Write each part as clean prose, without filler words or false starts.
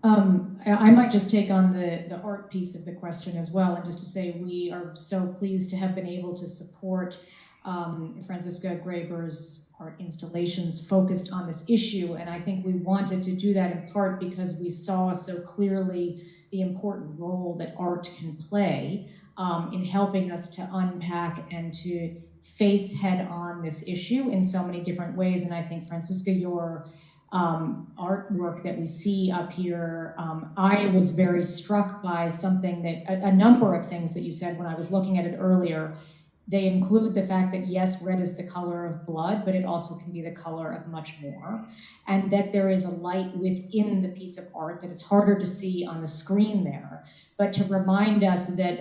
I might just take on the art piece of the question as well, and just to say we are so pleased to have been able to support Franziska Greber's art installations focused on this issue. And I think we wanted to do that in part because we saw so clearly the important role that art can play in helping us to unpack and to face head on this issue in so many different ways. And I think, Franziska, your artwork that we see up here, I was very struck by something that, a number of things that you said when I was looking at it earlier. They include the fact that yes, red is the color of blood, but it also can be the color of much more. And that there is a light within the piece of art that it's harder to see on the screen there, but to remind us that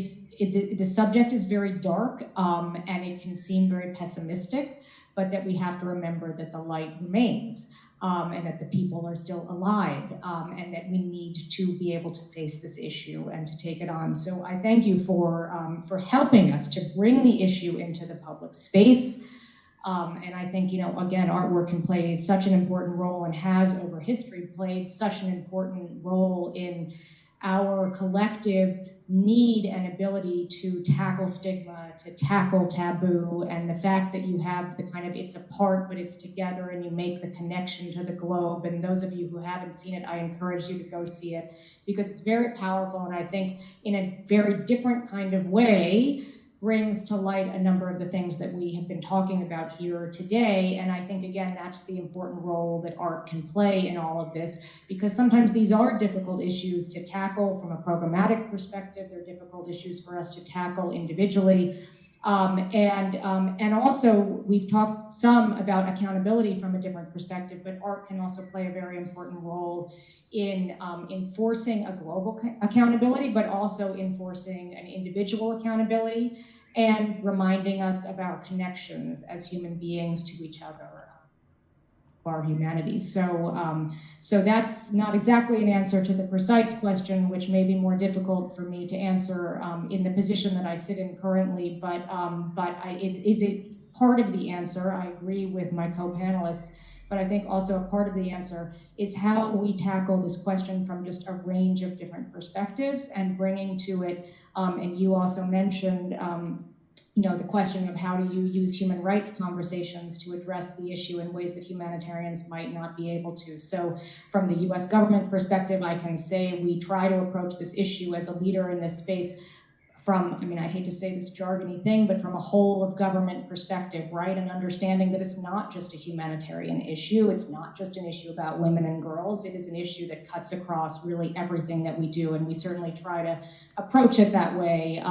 the subject is very dark and it can seem very pessimistic, but that we have to remember that the light remains. And that the people are still alive, and that we need to be able to face this issue and to take it on. So I thank you for helping us to bring the issue into the public space. And I think, again, artwork can play such an important role and has over history played such an important role in our collective need and ability to tackle stigma, to tackle taboo, and the fact that you have the kind of it's apart but it's together and you make the connection to the globe. And those of you who haven't seen it, I encourage you to go see it because it's very powerful, and I think in a very different kind of way brings to light a number of the things that we have been talking about here today. And I think, again, that's the important role that art can play in all of this, because sometimes these are difficult issues to tackle from a programmatic perspective. They're difficult issues for us to tackle individually. And also, we've talked some about accountability from a different perspective, but art can also play a very important role in enforcing a global accountability, but also enforcing an individual accountability and reminding us of our connections as human beings to each other, our humanity. So that's not exactly an answer to the precise question, which may be more difficult for me to answer in the position that I sit in currently, but it is a part of the answer. I agree with my co-panelists, but I think also a part of the answer is how we tackle this question from just a range of different perspectives and bringing to it, and you also mentioned the question of how do you use human rights conversations to address the issue in ways that humanitarians might not be able to. So from the US government perspective, I can say we try to approach this issue as a leader in this space from, I hate to say this jargony thing, but from a whole of government perspective, right? And understanding that it's not just a humanitarian issue. It's not just an issue about women and girls. It is an issue that cuts across really everything that we do. And we certainly try to approach it that way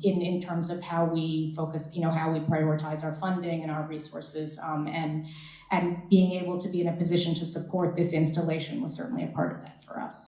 in terms of how we focus, how we prioritize our funding and our resources, and being able to be in a position to support this installation was certainly a part of that for us.